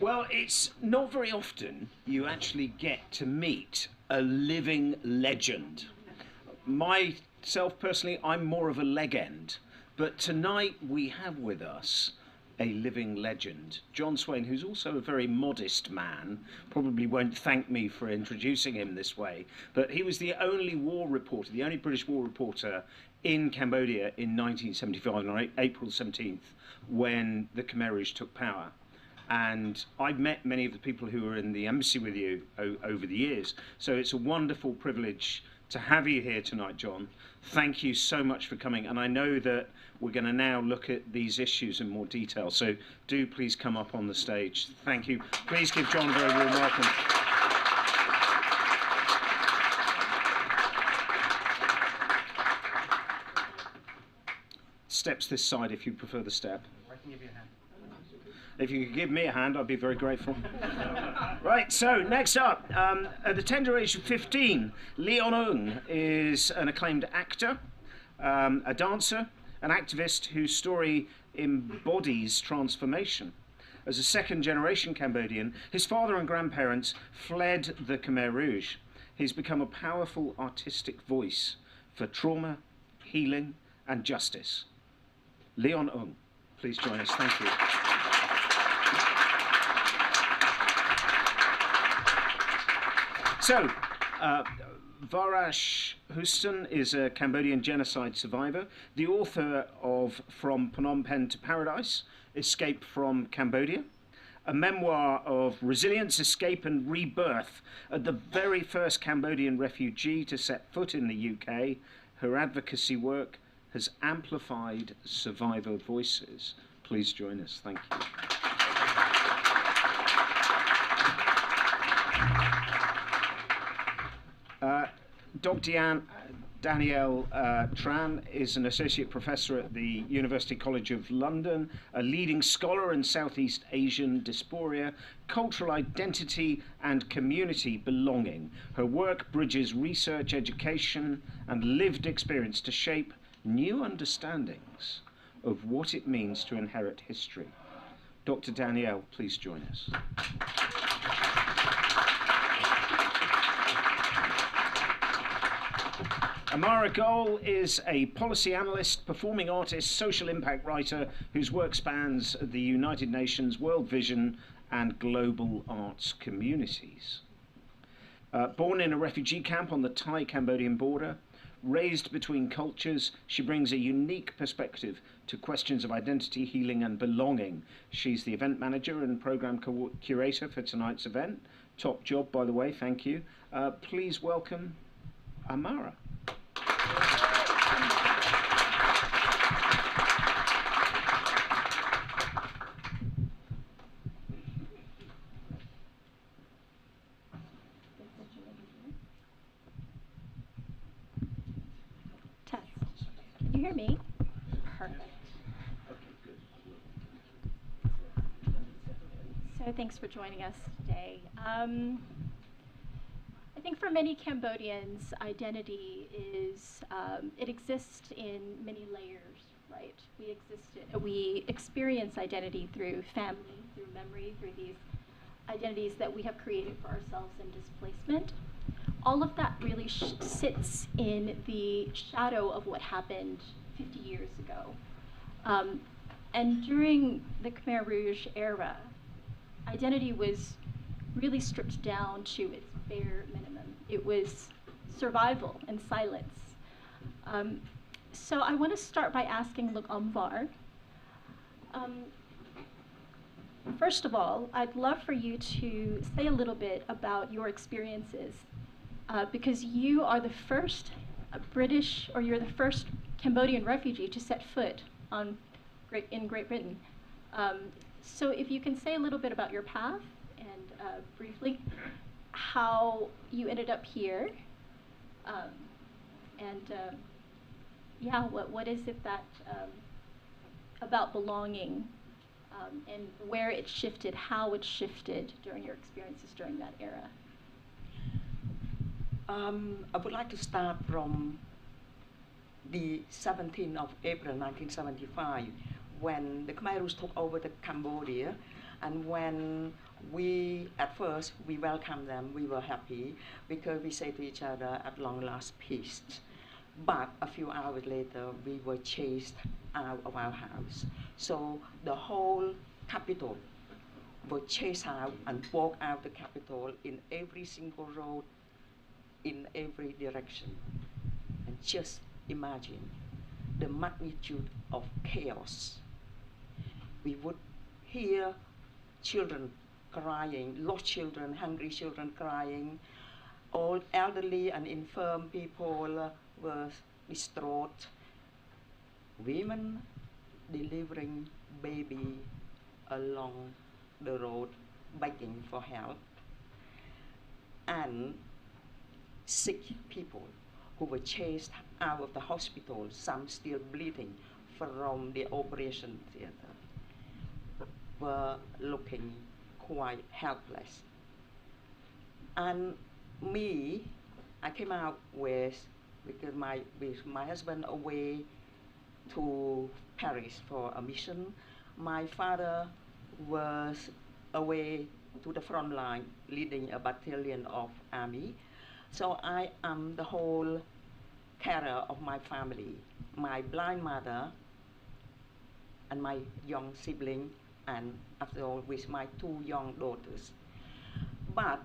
Well, it's not very often you actually get to meet a living legend. Myself personally, I'm more of a legend, but tonight we have with us a living legend, John Swain, who's also a very modest man. Probably won't thank me for introducing him this way, but he was the only war reporter, the only British war reporter in Cambodia in 1975, on April 17th, when the Khmer Rouge took power. And I've met many of the people who were in the embassy with you over the years. So it's a wonderful privilege to have you here tonight, John. Thank you so much for coming. And I know that we're going to now look at these issues in more detail. So do please come up on the stage. Thank you. Please give John a very warm welcome. Steps this side if you prefer the step. I can give you a hand. If you could give me a hand, I'd be very grateful. Right, so next up, at the tender age of 15, Leon Ung is an acclaimed actor, a dancer, an activist whose story embodies transformation. As a second-generation Cambodian, his father and grandparents fled the Khmer Rouge. He's become a powerful artistic voice for trauma, healing, and justice. Leon Ung, please join us. Thank you. So, Ashe is a Cambodian genocide survivor, the author of From Phnom Penh to Paradise, Escape from Cambodia, a memoir of resilience, escape and rebirth. At the very first Cambodian refugee to set foot in the UK, her advocacy work has amplified survivor voices. Please join us. Thank you. Dr. Danielle Tran is an associate professor at the University College of London, a leading scholar in Southeast Asian diaspora, cultural identity and community belonging. Her work bridges research, education and lived experience to shape new understandings of what it means to inherit history. Dr. Danielle, please join us. Amara Goel is a policy analyst, performing artist, social impact writer whose work spans the United Nations, World Vision and global arts communities. Born in a refugee camp on the Thai-Cambodian border, raised between cultures, she brings a unique perspective to questions of identity, healing and belonging. She's the event manager and program curator for tonight's event. Top job, by the way, thank you. Please welcome Amara. Test. Can you hear me? Perfect. So thanks for joining us today. I think for many Cambodians, identity is, it exists in many layers, right? We experience identity through family, through memory, through these identities that we have created for ourselves in displacement. All of that really sits in the shadow of what happened 50 years ago. And during the Khmer Rouge era, identity was really stripped down to its bare minimum. It was survival and silence. So I want to start by asking Look Amvar. First of all, I'd love for you to say a little bit about your experiences, because you are the first British, or you're the first Cambodian refugee to set foot in Great Britain. So if you can say a little bit about your path and briefly how you ended up here, yeah, what is it that about belonging, and where it shifted, how it shifted during your experiences during that era? I would like to start from the 17th of April 1975, when the Khmer Rouge took over the Cambodia. And when at first, we welcomed them, we were happy, because we say to each other, at long last, peace. But a few hours later, we were chased out of our house. So the whole capital were chased out and walked out the capital in every single road, in every direction. And just imagine the magnitude of chaos. We would hear children crying, lost children, hungry children crying. All elderly and infirm people were distraught. Women delivering baby along the road, begging for help. And sick people who were chased out of the hospital, some still bleeding from the operation theater, were looking quite helpless. And me, I came out with my husband away to Paris for a mission. My father was away to the front line leading a battalion of army. So I am the whole carer of my family, my blind mother and my young sibling, and after all with my 2 young daughters. But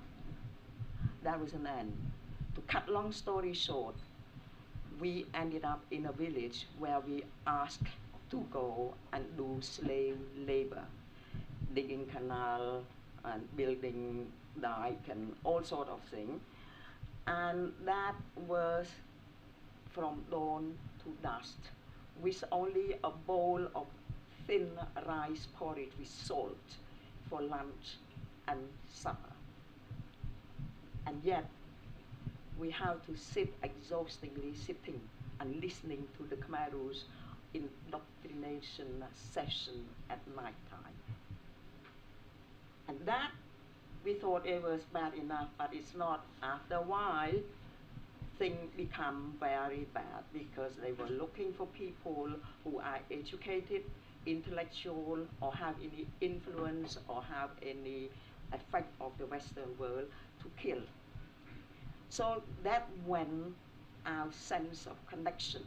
that was an end. To cut long story short, we ended up in a village where we asked to go and do slave labor, digging canal and building dike and all sort of things. And that was from dawn to dusk, with only a bowl of thin rice porridge with salt for lunch and supper. And yet, we have to sit exhaustingly sitting and listening to the Khmerus indoctrination session at night time. And that, we thought it was bad enough, but it's not. After a while, things become very bad, because they were looking for people who are educated, intellectual, or have any influence or have any effect of the Western world to kill. So that when our sense of connection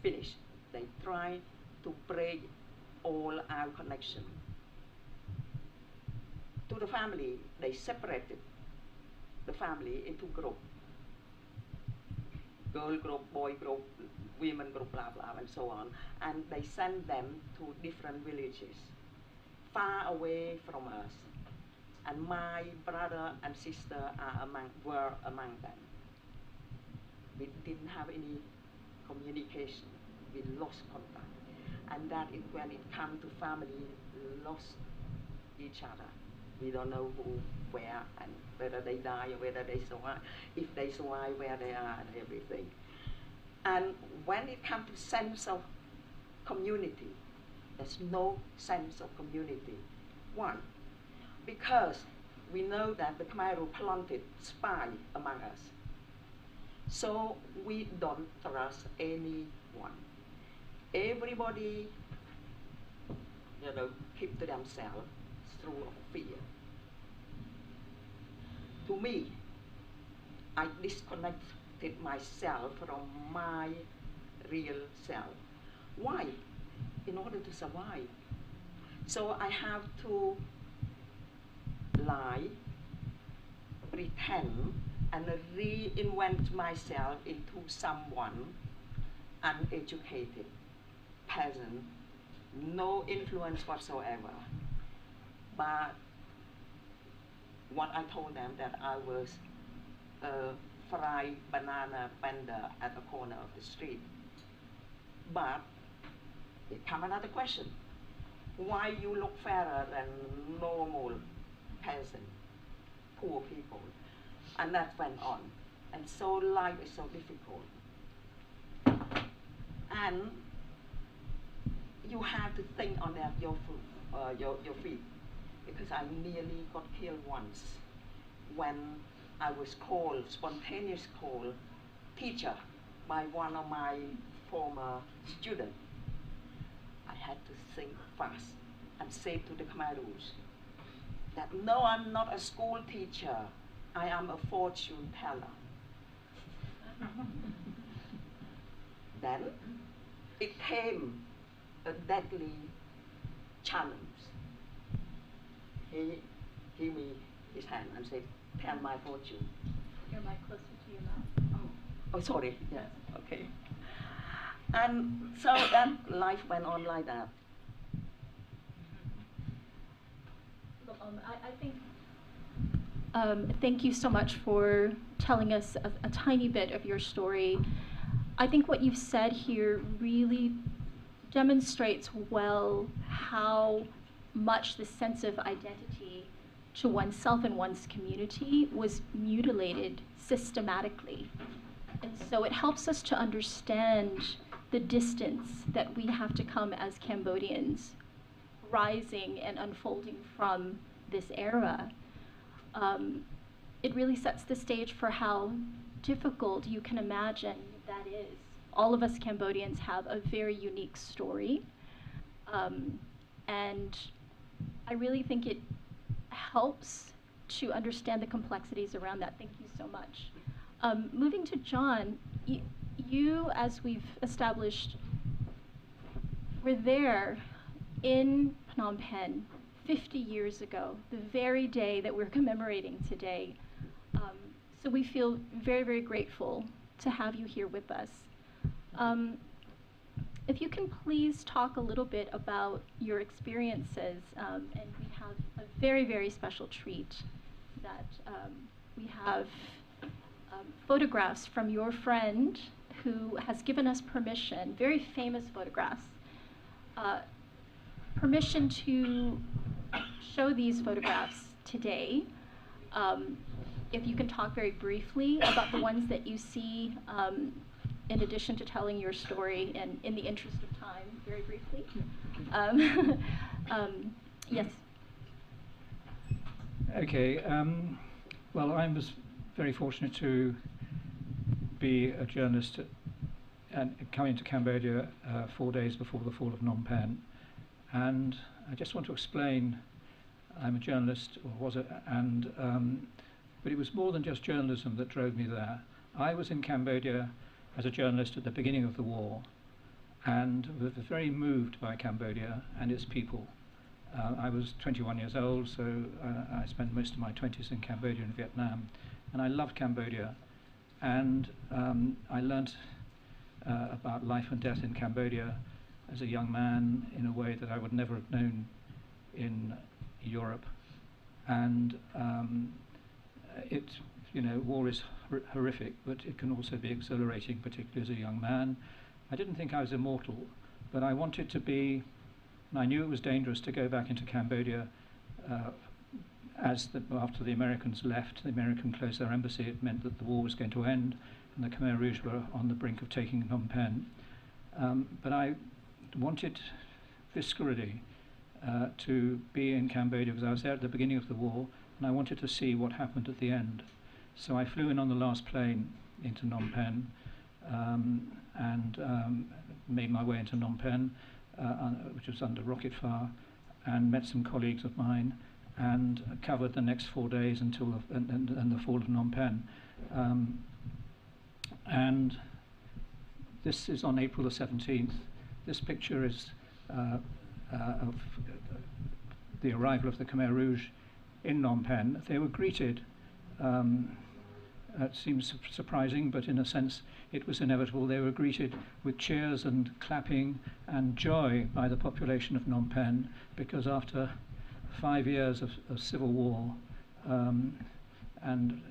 finished, they tried to break all our connection. To the family, they separated the family into groups. Girl group, boy group, women group, blah, blah, and so on. And they sent them to different villages, far away from us. And my brother and sister were among them. We didn't have any communication. We lost contact. And that is when it comes to family, lost each other. We don't know who, where, and whether they die or whether they survive, if they survive, where they are, and everything. And when it comes to sense of community, there's no sense of community. One, because we know that the Khmer planted spy among us. So we don't trust anyone. Everybody, keep to themselves through fear. To me, I disconnected myself from my real self. Why? In order to survive. So I have to lie, pretend, and reinvent myself into someone uneducated, peasant, no influence whatsoever. But what I told them, that I was a fried banana vendor at the corner of the street. But it comes another question. Why you look fairer than normal peasant, poor people? And that went on. And so life is so difficult. And you have to think on that your feet. Because I nearly got killed once when I was called, spontaneous call, teacher by one of my former students. I had to think fast and said to the Khmerus that no, I'm not a school teacher, I am a fortune teller. Then it came a deadly challenge. He gave me his hand and said, tell my fortune. Your mic closer to your mouth. Oh, sorry, yeah, okay. And so that life went on like that. I think, thank you so much for telling us a tiny bit of your story. I think what you've said here really demonstrates well how much the sense of identity to oneself and one's community was mutilated systematically. And so it helps us to understand the distance that we have to come as Cambodians rising and unfolding from this era. It really sets the stage for how difficult you can imagine that is. All of us Cambodians have a very unique story, and I really think it helps to understand the complexities around that. Thank you so much. Moving to John, you, as we've established, were there in Phnom Penh 50 years ago, the very day that we're commemorating today. So we feel very, very grateful to have you here with us. If you can please talk a little bit about your experiences, and we have a very, very special treat that we have photographs from your friend who has given us permission, very famous photographs, permission to show these photographs today. If you can talk very briefly about the ones that you see, in addition to telling your story, and in the interest of time, very briefly. Yes. Okay. Well, I was very fortunate to be a journalist and coming to Cambodia 4 days before the fall of Phnom Penh. And I just want to explain, I'm a journalist, or was it, and but it was more than just journalism that drove me there. I was in Cambodia as a journalist at the beginning of the war, and was very moved by Cambodia and its people. I was 21 years old, so I spent most of my 20s in Cambodia and Vietnam, and I loved Cambodia. And I learnt about life and death in Cambodia as a young man in a way that I would never have known in Europe. And war is horrific, but it can also be exhilarating, particularly as a young man. I didn't think I was immortal, but I wanted to be, and I knew it was dangerous to go back into Cambodia after the Americans left. The Americans closed their embassy. It meant that the war was going to end, and the Khmer Rouge were on the brink of taking Phnom Penh. But I wanted viscerally to be in Cambodia because I was there at the beginning of the war, and I wanted to see what happened at the end. So I flew in on the last plane into Phnom Penh and made my way into Phnom Penh, which was under rocket fire, and met some colleagues of mine and covered the next 4 days until the fall of Phnom Penh. And this is on April the 17th. This picture is of the arrival of the Khmer Rouge in Phnom Penh. They were greeted, it seems surprising, but in a sense it was inevitable. They were greeted with cheers and clapping and joy by the population of Phnom Penh, because after 5 years of civil war and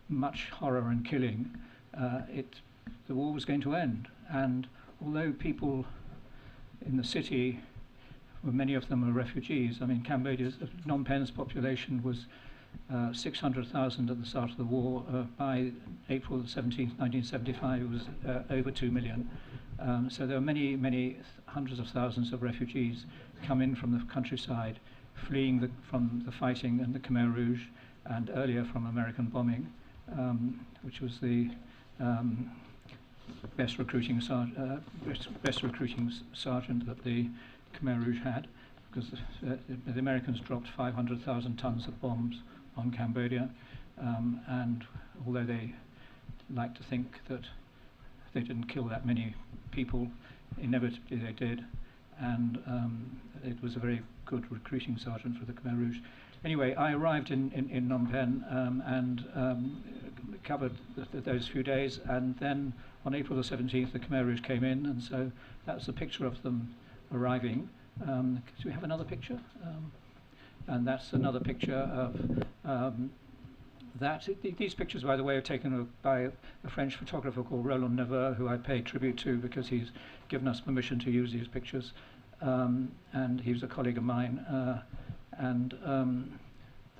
much horror and killing, the war was going to end. And although people in the city, well, many of them are refugees. I mean, Phnom Penh's population was 600,000 at the start of the war. By April 17th, 1975, it was over 2 million. So there were many hundreds of thousands of refugees come in from the countryside, fleeing from the fighting and the Khmer Rouge, and earlier from American bombing, which was the best recruiting sergeant that the Khmer Rouge had. because the Americans dropped 500,000 tons of bombs on Cambodia, and although they like to think that they didn't kill that many people, inevitably they did, and it was a very good recruiting sergeant for the Khmer Rouge. Anyway, I arrived in Phnom Penh and covered those few days, and then on April the 17th the Khmer Rouge came in, and so that's a picture of them arriving. Do we have another picture? And that's another picture of these pictures, by the way, are taken by a French photographer called Roland Neveu, who I pay tribute to because he's given us permission to use these pictures, and he was a colleague of mine.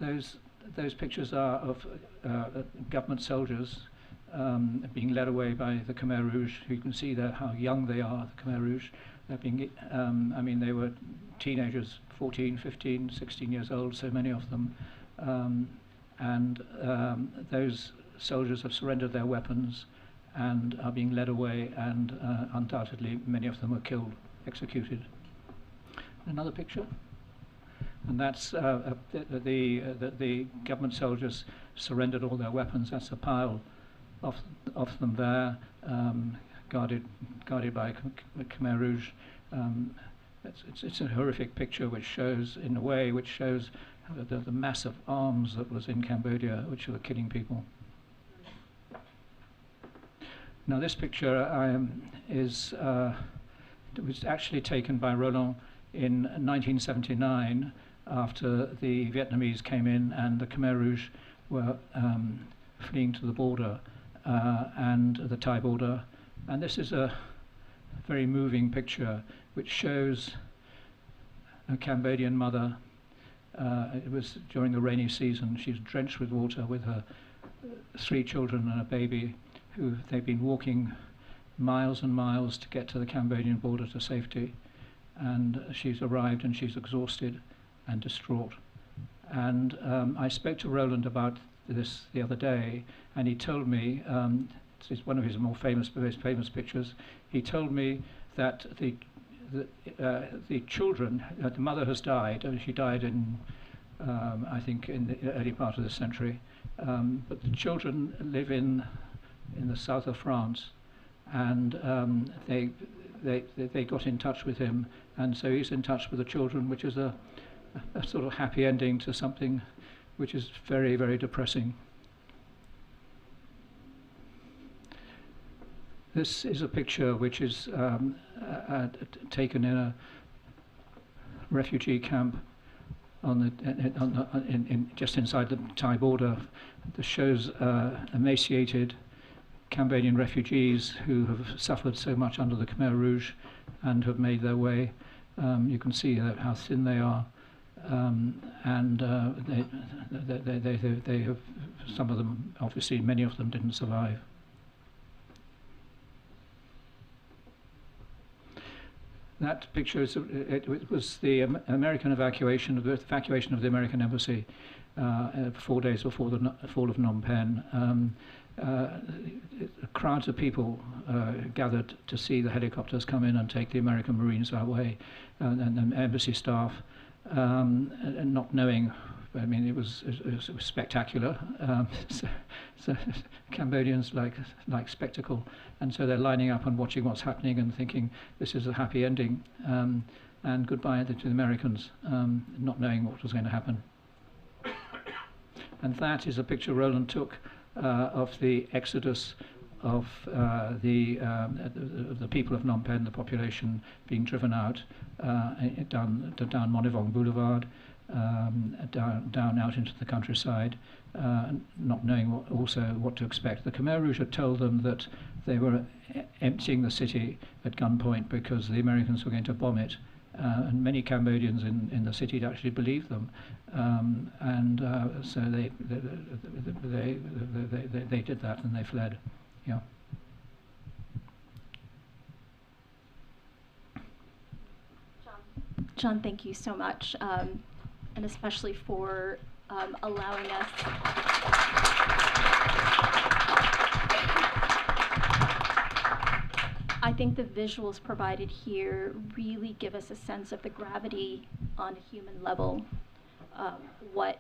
Those pictures are of government soldiers being led away by the Khmer Rouge. You can see there how young they are, the Khmer Rouge. They're being, I mean, they were teenagers, 14, 15, 16 years old, so many of them. Those soldiers have surrendered their weapons and are being led away, and undoubtedly many of them are killed, executed. Another picture. And that's the government soldiers surrendered all their weapons. That's a pile of them there, guarded by Khmer Rouge. It's a horrific picture which shows, in a way, the massive arms that was in Cambodia, which were killing people. Now this picture was actually taken by Roland in 1979, after the Vietnamese came in and the Khmer Rouge were fleeing to the border and the Thai border. And this is a very moving picture which shows a Cambodian mother. It was during the rainy season. She's drenched with water with her 3 children and a baby, who they've been walking miles and miles to get to the Cambodian border to safety. And she's arrived and she's exhausted and distraught. And I spoke to Roland about this the other day, and he told me, it's one of his most famous pictures, he told me that the children, the mother has died, and she died in, I think, in the early part of this century, but the children live in the south of France, and they got in touch with him, and so he's in touch with the children, which is a sort of happy ending to something which is very, very depressing. This is a picture which is taken in a refugee camp just inside the Thai border. This shows emaciated Cambodian refugees who have suffered so much under the Khmer Rouge and have made their way. You can see how thin they are, and they have, some of them, obviously many of them didn't survive. That picture is, it was the American evacuation of the American embassy 4 days before the fall of Phnom Penh. Crowds of people gathered to see the helicopters come in and take the American Marines away, and the embassy staff, and not knowing. I mean, it was spectacular. So Cambodians like spectacle, and so they're lining up and watching what's happening and thinking this is a happy ending, and goodbye to the Americans, not knowing what was going to happen. And that is a picture Roland took of the exodus of the people of Phnom Penh, the population being driven out down Monivong Boulevard, down out into the countryside, not knowing what to expect. The Khmer Rouge had told them that they were emptying the city at gunpoint because the Americans were going to bomb it, and many Cambodians in the city actually believed them, so they did that and they fled. Yeah. John, thank you so much, and especially for allowing us. think the visuals provided here really give us a sense of the gravity on a human level, what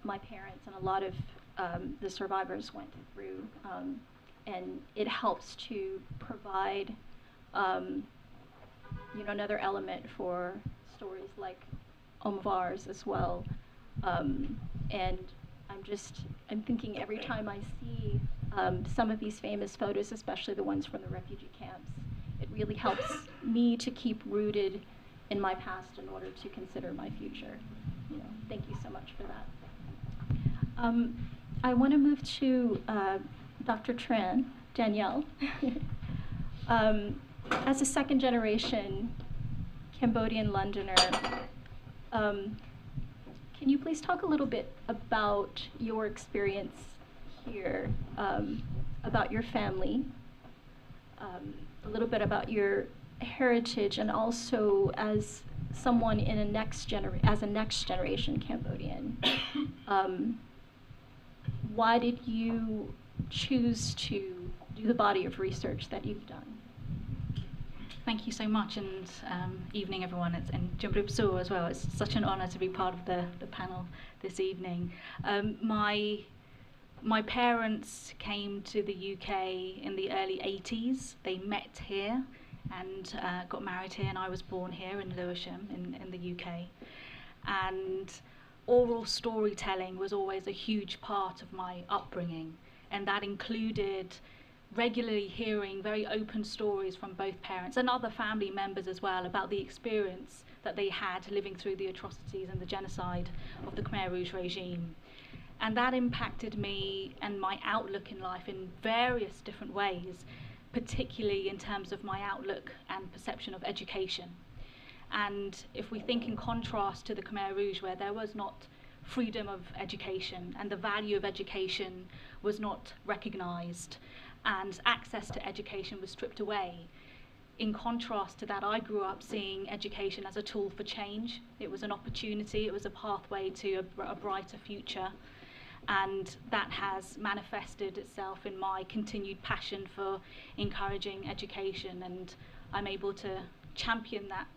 my parents and a lot of the survivors went through. And it helps to provide another element for stories like Omar's as well. And I'm thinking every time I see some of these famous photos, especially the ones from the refugee camps, it really helps me to keep rooted in my past in order to consider my future. Thank you so much for that. I want to move to Dr. Tran, Danielle. As a second generation Cambodian Londoner, can you please talk a little bit about your experience here, about your family, a little bit about your heritage, and also as someone in a next generation Cambodian, why did you choose to do the body of research that you've done? Thank you so much, and evening everyone, and Jumbrub Su as well. It's such an honour to be part of the panel this evening. My parents came to the UK in the early 80s. They met here and got married here, and I was born here in Lewisham in the UK. And oral storytelling was always a huge part of my upbringing, and that included regularly hearing very open stories from both parents and other family members as well about the experience that they had living through the atrocities and the genocide of the Khmer Rouge regime. And that impacted me and my outlook in life in various different ways, particularly in terms of my outlook and perception of education. And if we think in contrast to the Khmer Rouge, where there was not freedom of education and the value of education was not recognized, and access to education was stripped away. In contrast to that, I grew up seeing education as a tool for change. It was an opportunity, it was a pathway to a brighter future, and that has manifested itself in my continued passion for encouraging education, and I'm able to champion that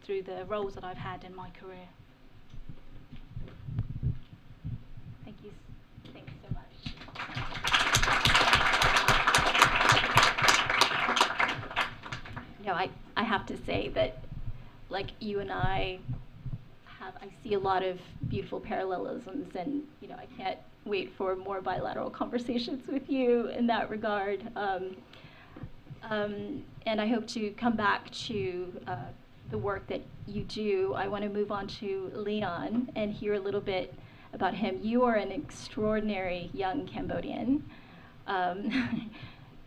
through the roles that I've had in my career. Thank you. Thanks so much. I have to say that, like you and I see a lot of beautiful parallelisms, and I can't wait for more bilateral conversations with you in that regard. And I hope to come back to the work that you do. I want to move on to Leon and hear a little bit about him. You are an extraordinary young Cambodian.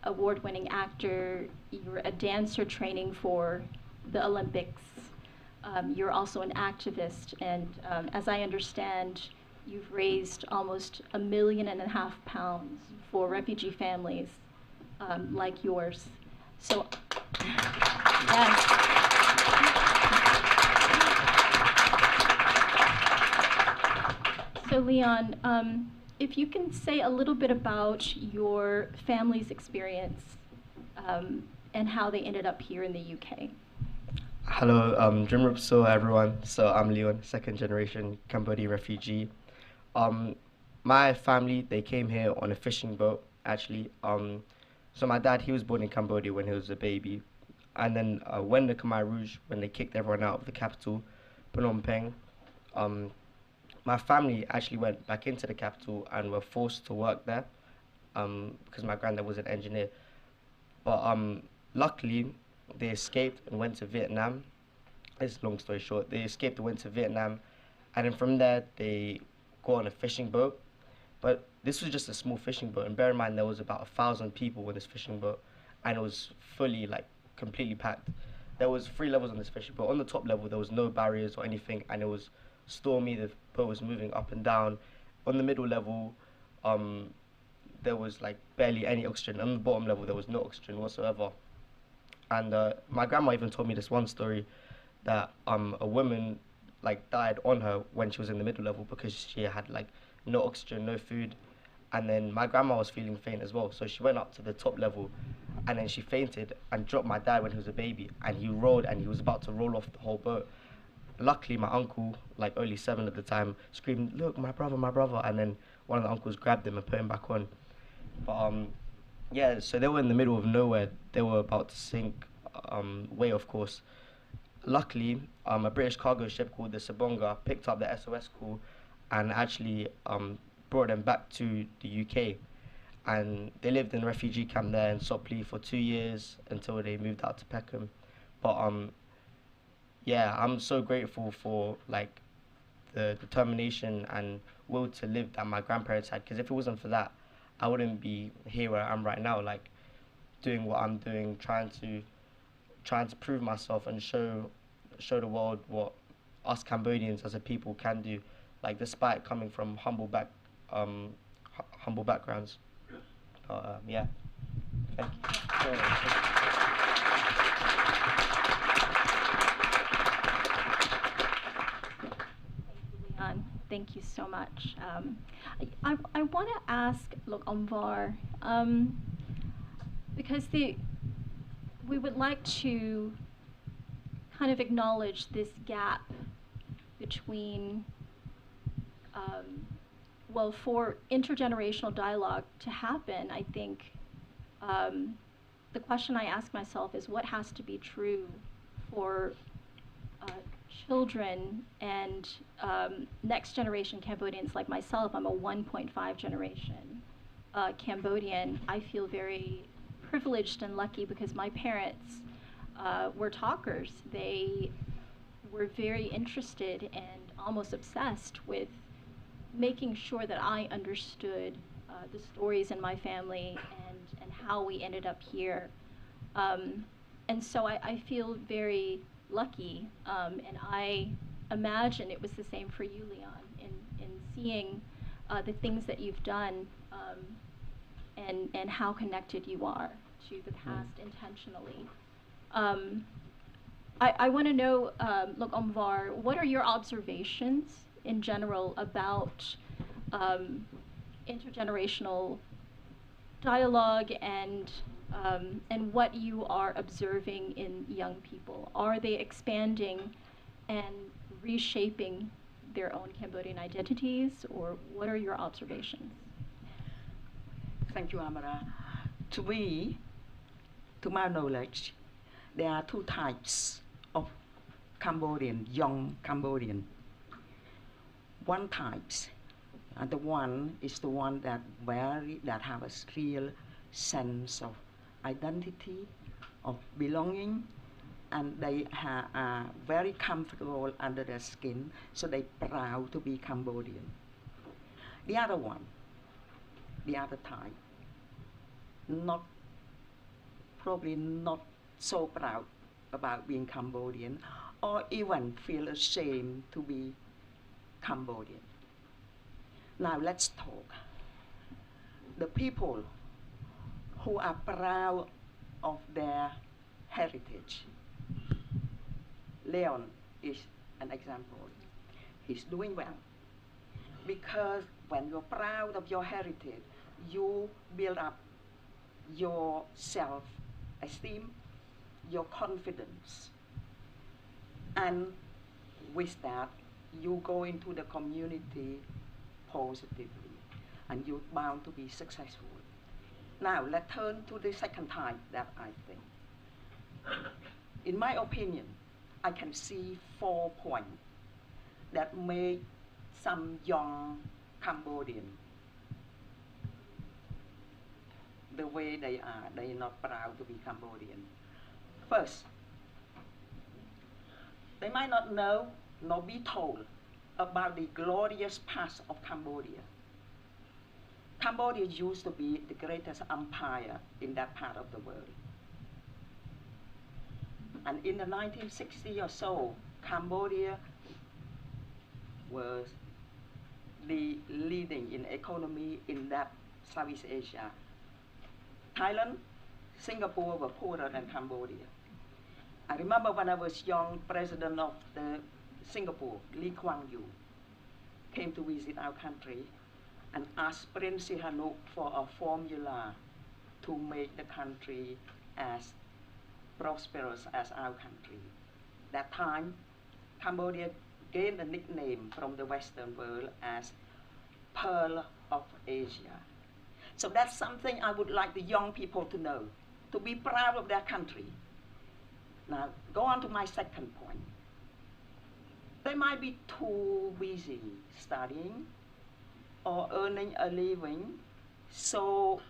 Award-winning actor. You're a dancer training for the Olympics. You're also an activist, and as I understand, you've raised almost £1.5 million for refugee families like yours. So, yes. So Leon, if you can say a little bit about your family's experience and how they ended up here in the UK. Hello, Jumrup So everyone. So I'm Leon, second generation Cambodian refugee. My family, they came here on a fishing boat, actually. So my dad, he was born in Cambodia when he was a baby. And then when the Khmer Rouge, when they kicked everyone out of the capital, Phnom Penh, my family actually went back into the capital and were forced to work there because my granddad was an engineer. But luckily, they escaped and went to Vietnam. It's a long story short. They escaped and went to Vietnam, and then from there, they go on a fishing boat. But this was just a small fishing boat, and bear in mind, there was about 1,000 people on this fishing boat, and it was fully, completely packed. There was 3 levels on this fishing boat. On the top level, there was no barriers or anything, and it was stormy. The boat was moving up and down. On the middle level, there was barely any oxygen. On the bottom level, there was no oxygen whatsoever. And my grandma even told me this one story that a woman died on her when she was in the middle level because she had no oxygen, no food, And then my grandma was feeling faint as well, so she went up to the top level, and then she fainted and dropped my dad when he was a baby, and he rolled, and he was about to roll off the whole boat. Luckily, my uncle, like only 7 at the time, screamed, "Look, my brother, my brother!" And then one of the uncles grabbed him and put him back on. But yeah, so they were in the middle of nowhere. They were about to sink way off course. Luckily, a British cargo ship called the Sabonga picked up the SOS call and actually brought them back to the UK. And they lived in a refugee camp there in Sopley for 2 years until they moved out to Peckham. But yeah, I'm so grateful for like the determination and will to live that my grandparents had, because if it wasn't for that, I wouldn't be here where I am right now, like doing what I'm doing, trying to prove myself and show the world what us Cambodians as a people can do, like despite coming from humble backgrounds. Yeah, thank you. Thank you so much. I want to ask, look, Amvar, because we would like to kind of acknowledge this gap between, well, for intergenerational dialogue to happen, I think the question I ask myself is what has to be true for children and next generation Cambodians like myself. I'm a 1.5 generation Cambodian. I feel very privileged and lucky because my parents were talkers. They were very interested and almost obsessed with making sure that I understood the stories in my family and how we ended up here. And so I feel very lucky, and I imagine it was the same for you, Leon, in seeing the things that you've done and how connected you are to the past intentionally. I want to know, look, Amvar, what are your observations in general about intergenerational dialogue and what you are observing in young people? Are they expanding and reshaping their own Cambodian identities, or what are your observations? Thank you, Amara. To me, to my knowledge, there are 2 types of Cambodian, young Cambodian. One type, and the one is the one that have a real sense of identity, of belonging, and they are very comfortable under their skin, so they're proud to be Cambodian. The other one, the other type, probably not so proud about being Cambodian, or even feel ashamed to be Cambodian. Now let's talk. The people who are proud of their heritage. Leon is an example. He's doing well. Because when you're proud of your heritage, you build up your self-esteem, your confidence. And with that, you go into the community positively, and you're bound to be successful. Now, let's turn to the second type that I think. In my opinion, I can see 4 points that make some young Cambodian the way they are. They're not proud to be Cambodian. First, they might not know nor be told about the glorious past of Cambodia. Cambodia used to be the greatest empire in that part of the world. And in the 1960s or so, Cambodia was the leading in economy in that Southeast Asia. Thailand, Singapore were poorer than Cambodia. I remember when I was young, President of the Singapore, Lee Kuan Yew, came to visit our country, and asked Prince Sihanouk for a formula to make the country as prosperous as our country. That time, Cambodia gained a nickname from the Western world as Pearl of Asia. So that's something I would like the young people to know, to be proud of their country. Now, go on to my second point. They might be too busy studying or earning a living, so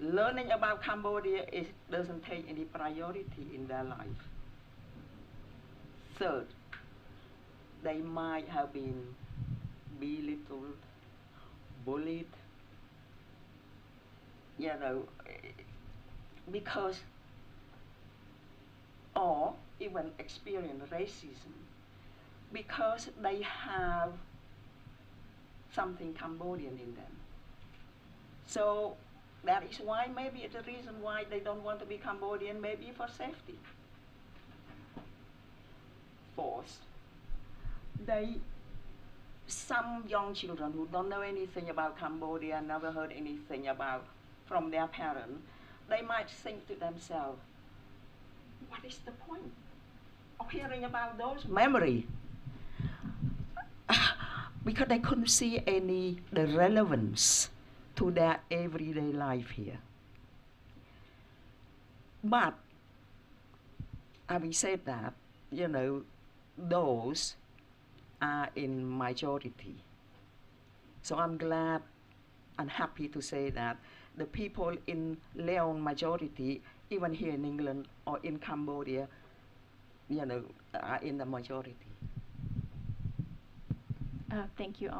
learning about Cambodia doesn't take any priority in their life. Third, they might have been belittled, bullied, because, or even experience racism, because they have something Cambodian in them. So that is why, maybe it's the reason why they don't want to be Cambodian, maybe for safety. Fourth, some young children who don't know anything about Cambodia, never heard anything from their parents, they might think to themselves, what is the point of hearing about those memories? Because they couldn't see the relevance to their everyday life here. But having said that, those are in majority. So I'm glad and happy to say that the people in Leon majority, even here in England or in Cambodia, are in the majority. Thank you,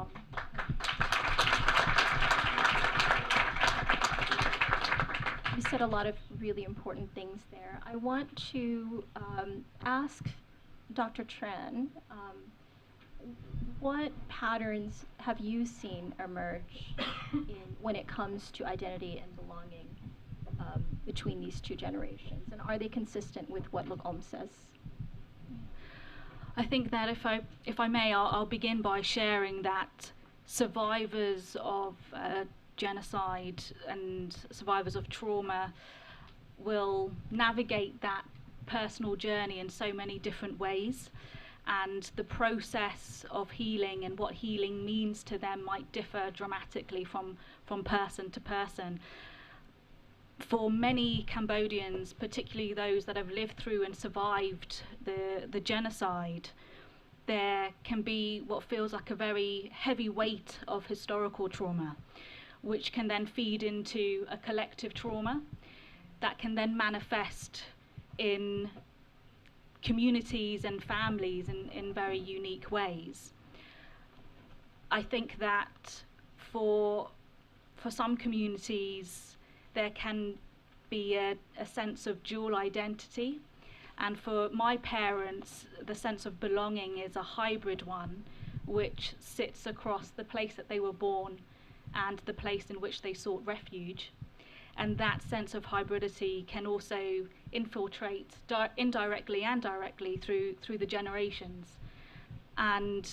You said a lot of really important things there. I want to ask Dr. Tran, what patterns have you seen emerge when it comes to identity and belonging between these two generations? And are they consistent with what Goel says? I think that if I may, I'll begin by sharing that survivors of genocide and survivors of trauma will navigate that personal journey in so many different ways, and the process of healing and what healing means to them might differ dramatically from person to person. For many Cambodians, particularly those that have lived through and survived the genocide, there can be what feels like a very heavy weight of historical trauma, which can then feed into a collective trauma that can then manifest in communities and families in very unique ways. I think that for some communities there can be a sense of dual identity, and for my parents the sense of belonging is a hybrid one which sits across the place that they were born and the place in which they sought refuge. And that sense of hybridity can also infiltrate indirectly and directly through the generations. And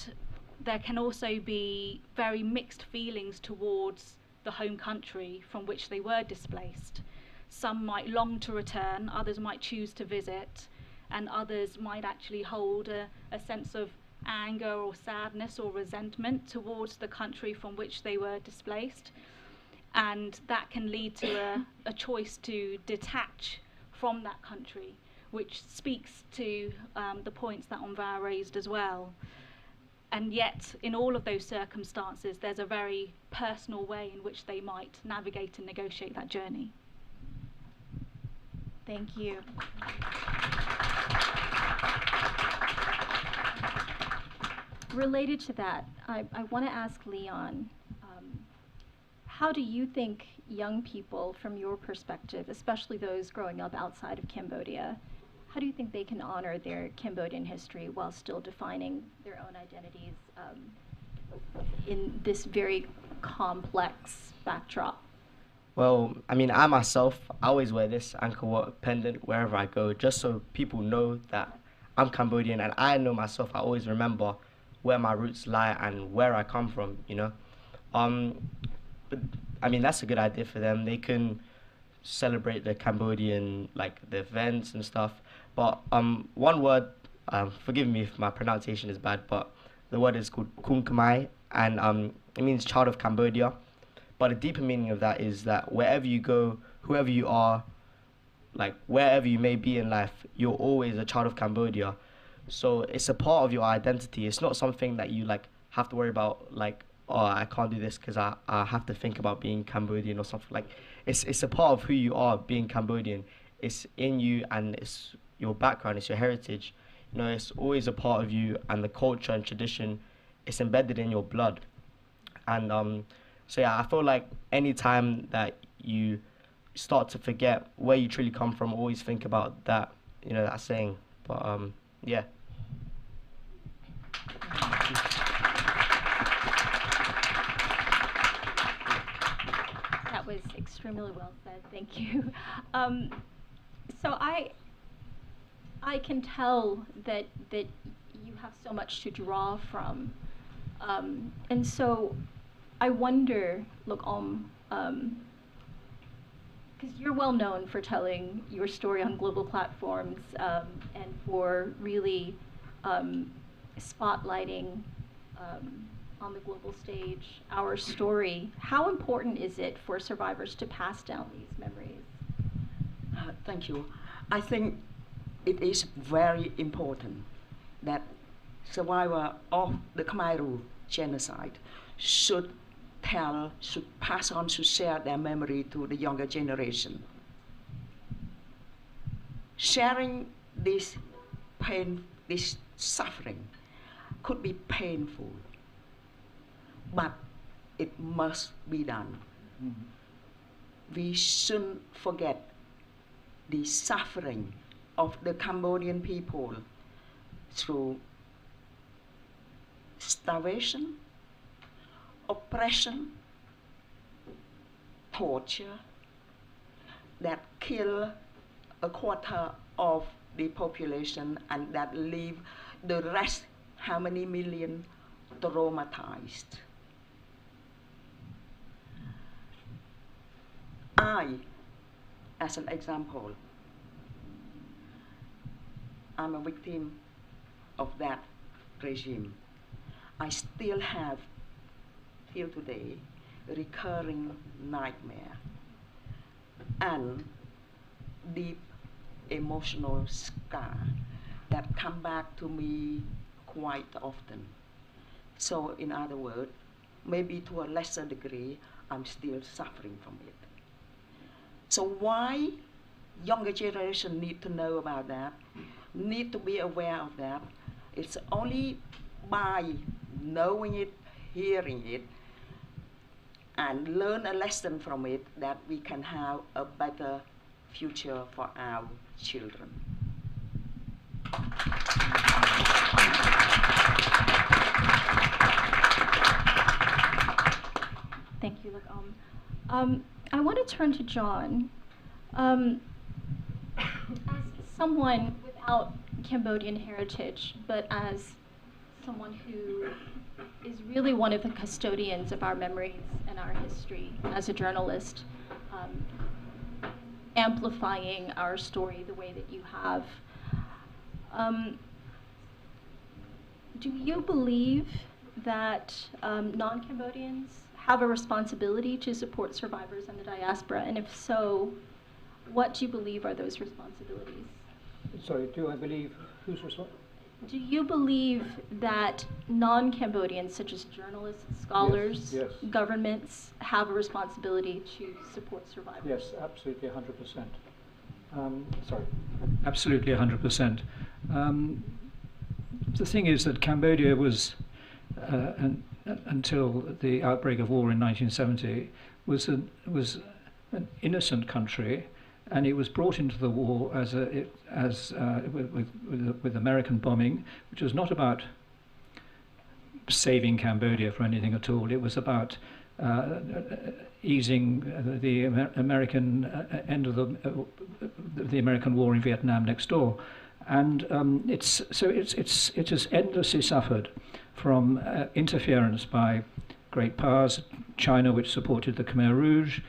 there can also be very mixed feelings towards the home country from which they were displaced. Some might long to return, others might choose to visit, and others might actually hold a sense of anger or sadness or resentment towards the country from which they were displaced. And that can lead to a choice to detach from that country, which speaks to the points that Amara raised as well. And yet, in all of those circumstances, there's a very personal way in which they might navigate and negotiate that journey. Thank you. Related to that, I want to ask Leon, how do you think young people, from your perspective, especially those growing up outside of Cambodia, how do you think they can honor their Cambodian history while still defining their own identities in this very complex backdrop? Well, I mean, I myself, I always wear this Angkor Wat pendant wherever I go, just so people know that I'm Cambodian, and I know myself, I always remember where my roots lie and where I come from, But I mean, that's a good idea for them. They can celebrate the Cambodian, like the events and stuff. But one word, forgive me if my pronunciation is bad, but the word is called Kun Khmer, and it means child of Cambodia. But the deeper meaning of that is that wherever you go, whoever you are, like wherever you may be in life, you're always a child of Cambodia. So it's a part of your identity. It's not something that you like have to worry about, like, oh, I can't do this because I have to think about being Cambodian or something. Like, it's a part of who you are, being Cambodian. It's in you, and it's your background, it's your heritage. You know, it's always a part of you, and the culture and tradition, it's embedded in your blood. And so yeah, I feel like any time that you start to forget where you truly come from, always think about that, you know, that saying. But yeah. That was extremely well said. Thank you. So I can tell that you have so much to draw from, and so I wonder, look, because you're well known for telling your story on global platforms and for really spotlighting on the global stage our story. How important is it for survivors to pass down these memories? Thank you. I think it is very important that survivors of the Khmer genocide should pass on, should share their memory to the younger generation. Sharing this pain, this suffering could be painful, but it must be done. We shouldn't forget the suffering of the Cambodian people through starvation, oppression, torture, that kill a quarter of the population and that leave the rest, how many million, traumatized. I, as an example, I'm a victim of that regime. I still have, till today, recurring nightmare and deep emotional scar that come back to me quite often. So in other words, maybe to a lesser degree, I'm still suffering from it. So why younger generation need to know about that, need to be aware of that? It's only by knowing it, hearing it, and learn a lesson from it that we can have a better future for our children. Thank you, Look. I want to turn to John. As someone without Cambodian heritage, but as someone who is really one of the custodians of our memories and our history, as a journalist, amplifying our story the way that you have. Do you believe that non-Cambodians have a responsibility to support survivors in the diaspora? And if so, what do you believe are those responsibilities? Sorry, do I believe who's responsible? Do you believe that non-Cambodians, such as journalists, scholars, Yes. governments, have a responsibility to support survivors? Yes, absolutely 100%. Absolutely 100%. The thing is that Cambodia was, until the outbreak of war in 1970, was an innocent country, and it was brought into the war with American bombing, which was not about saving Cambodia for anything at all. It was about easing the American end of the American war in Vietnam next door, and it has endlessly suffered from interference by great powers, China, which supported the Khmer Rouge.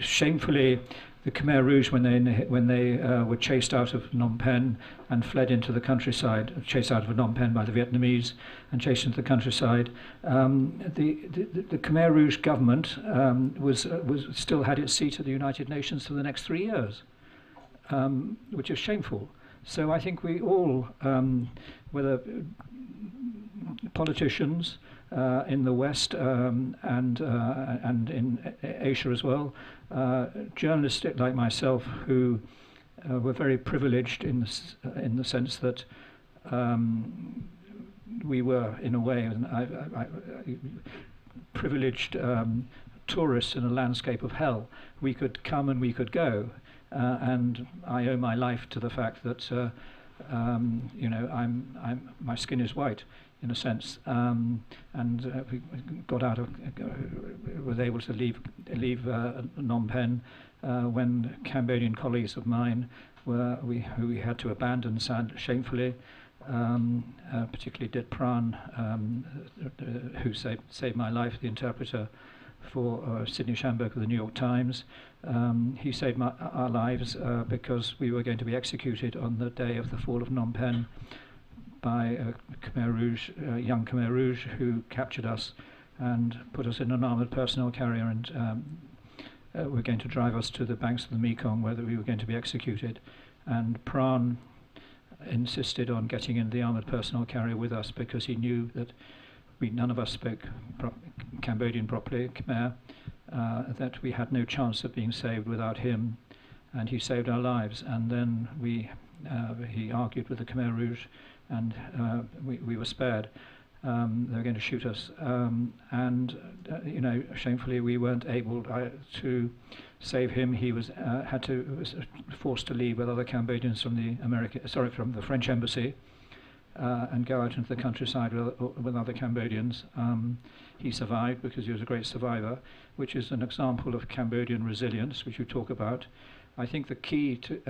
Shamefully, the Khmer Rouge, when they were chased out of Phnom Penh and fled into the countryside, chased out of Phnom Penh by the Vietnamese and chased into the countryside, the Khmer Rouge government was still had its seat at the United Nations for the next 3 years, which is shameful. So I think we all, whether politicians in the West and in Asia as well, journalists like myself who were very privileged in the sense that we were, in a way, privileged tourists in a landscape of hell. We could come and we could go, and I owe my life to the fact that my skin is white, in a sense, and we got out of, was able to leave Phnom Penh when Cambodian colleagues of mine who we had to abandon shamefully, particularly Dit Tran, who saved my life, the interpreter for Sidney Schamberg of the New York Times. He saved our lives because we were going to be executed on the day of the fall of Phnom Penh by a Khmer Rouge, young Khmer Rouge, who captured us and put us in an armoured personnel carrier, and were going to drive us to the banks of the Mekong, where we were going to be executed. And Pran insisted on getting in the armoured personnel carrier with us because he knew that none of us spoke Cambodian properly, Khmer, that we had no chance of being saved without him, and he saved our lives. And then he argued with the Khmer Rouge, and we were spared. They were going to shoot us, shamefully we weren't able to save him. He was forced to leave with other Cambodians from the French embassy, and go out into the countryside with other Cambodians. He survived because he was a great survivor, which is an example of Cambodian resilience, which you talk about. I think the key to,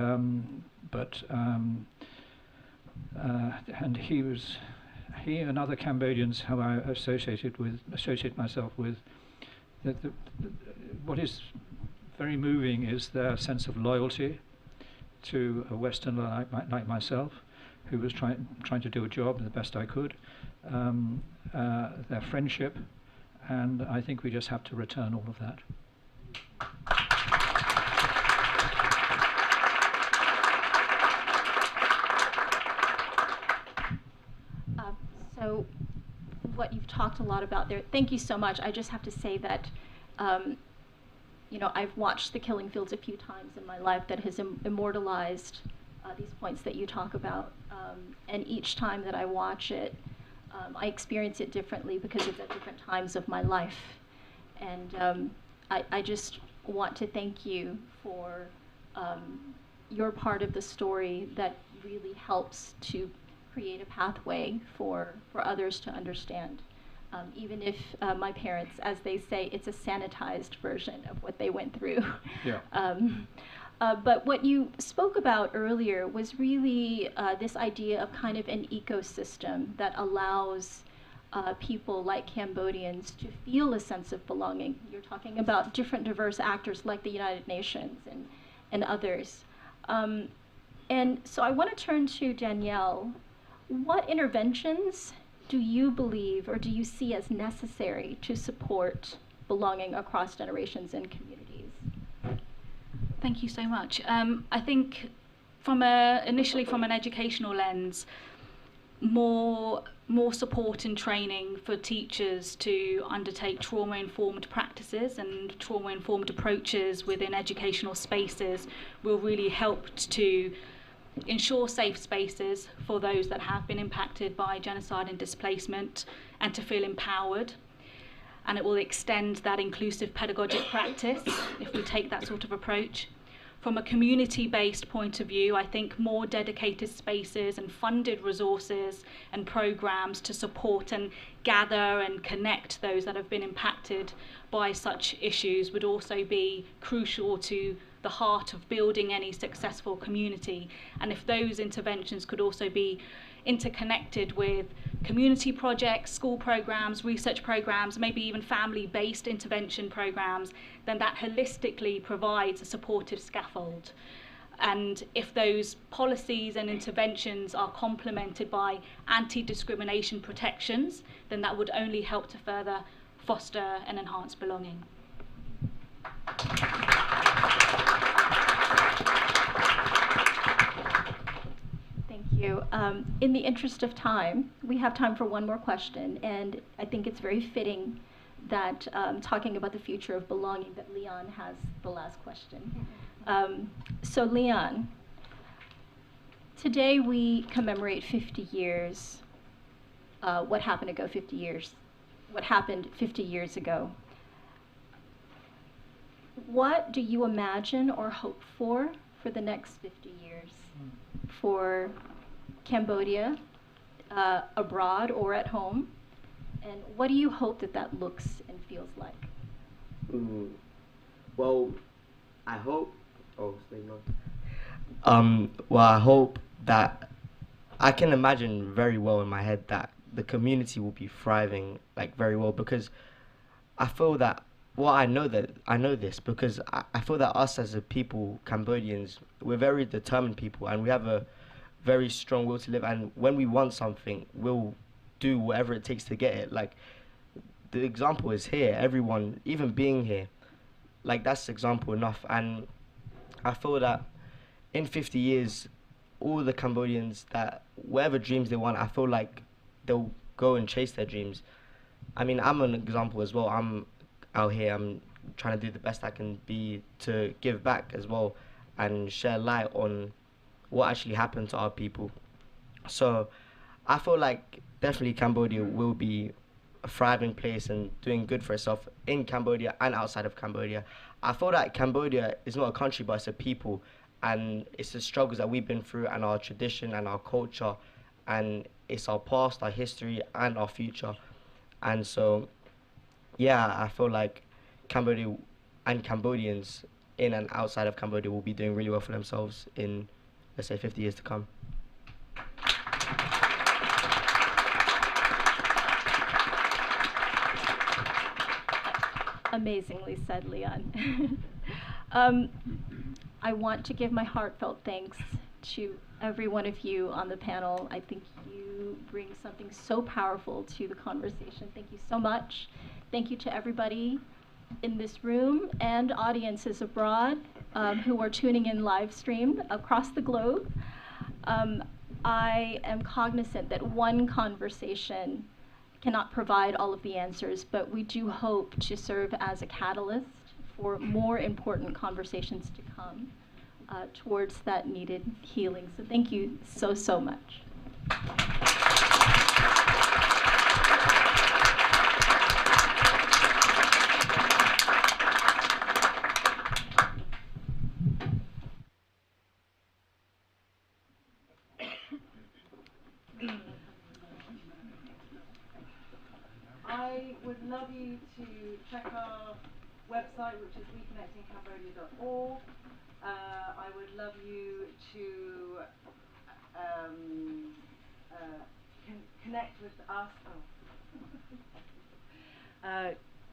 and he and other Cambodians who I associate myself with, what is very moving is their sense of loyalty to a Westerner like myself, who was trying to do a job the best I could, their friendship, and I think we just have to return all of that. So what you've talked a lot about there, thank you so much. I just have to say that I've watched The Killing Fields a few times in my life that has immortalized these points that you talk about, and each time that I watch it, I experience it differently because of the different times of my life. And I just want to thank you for your part of the story that really helps to create a pathway for others to understand. Even if my parents, as they say, it's a sanitized version of what they went through. Yeah. But what you spoke about earlier was really this idea of kind of an ecosystem that allows people like Cambodians to feel a sense of belonging. You're talking about different diverse actors like the United Nations and others. And so I want to turn to Danielle. What interventions do you believe or do you see as necessary to support belonging across generations and communities? Thank you so much. I think initially from an educational lens, more support and training for teachers to undertake trauma-informed practices and trauma-informed approaches within educational spaces will really help to ensure safe spaces for those that have been impacted by genocide and displacement, and to feel empowered. And it will extend that inclusive pedagogic practice if we take that sort of approach. From a community-based point of view, I think more dedicated spaces and funded resources and programs to support and gather and connect those that have been impacted by such issues would also be crucial to the heart of building any successful community. And if those interventions could also be interconnected with community projects, school programs, research programs, maybe even family-based intervention programs, then that holistically provides a supportive scaffold. And if those policies and interventions are complemented by anti-discrimination protections, then that would only help to further foster and enhance belonging. Thank you. In the interest of time, we have time for one more question, and I think it's very fitting that talking about the future of belonging, that Leon has the last question. So Leon, today we commemorate 50 years. What happened 50 years ago? What do you imagine or hope for the next 50 years for Cambodia, abroad or at home? And what do you hope that looks and feels like? Well, I hope. Well, I hope that I can imagine very well in my head that the community will be thriving like very well, because I feel that. Well, I know this because I feel that us as a people, Cambodians, we're very determined people, and we have a very strong will to live. And when we want something, we'll do whatever it takes to get it. Like, the example is here. Everyone, even being here, like, that's example enough. And I feel that in 50 years, all the Cambodians, that whatever dreams they want, I feel like they'll go and chase their dreams. I mean, I'm an example as well. I'm out here, I'm trying to do the best I can be to give back as well and share light on what actually happened to our people. So I feel like definitely Cambodia will be a thriving place and doing good for itself in Cambodia and outside of Cambodia. I feel that Cambodia is not a country, but it's a people, and it's the struggles that we've been through and our tradition and our culture, and it's our past, our history, and our future. And so, yeah, I feel like Cambodia and Cambodians in and outside of Cambodia will be doing really well for themselves in, let's say, 50 years to come. Amazingly said, Leon. I want to give my heartfelt thanks to every one of you on the panel. I think you bring something so powerful to the conversation. Thank you so much. Thank you to everybody in this room and audiences abroad who are tuning in live stream across the globe. I am cognizant that one conversation cannot provide all of the answers, but we do hope to serve as a catalyst for more important conversations to come towards that needed healing. So thank you so, so much. I would love you to check our website, which is reconnectingcambodia.org. I would love you to connect with us.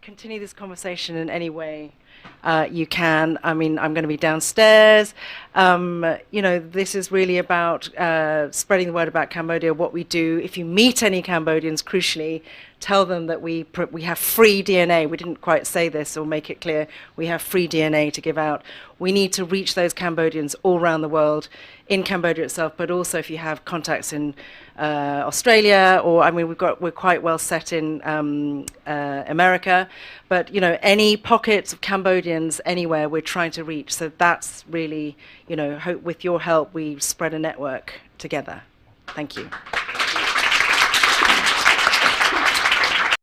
Continue this conversation in any way you can. I mean, I'm going to be downstairs. You know, this is really about spreading the word about Cambodia, what we do. If you meet any Cambodians, crucially, tell them that we have free DNA. We didn't quite say this or make it clear. We have free DNA to give out. We need to reach those Cambodians all around the world, in Cambodia itself, but also if you have contacts in Australia, or I mean, we're quite well set in America, but you know, any pockets of Cambodians anywhere we're trying to reach. So that's really, you know, hope with your help we spread a network together. Thank you.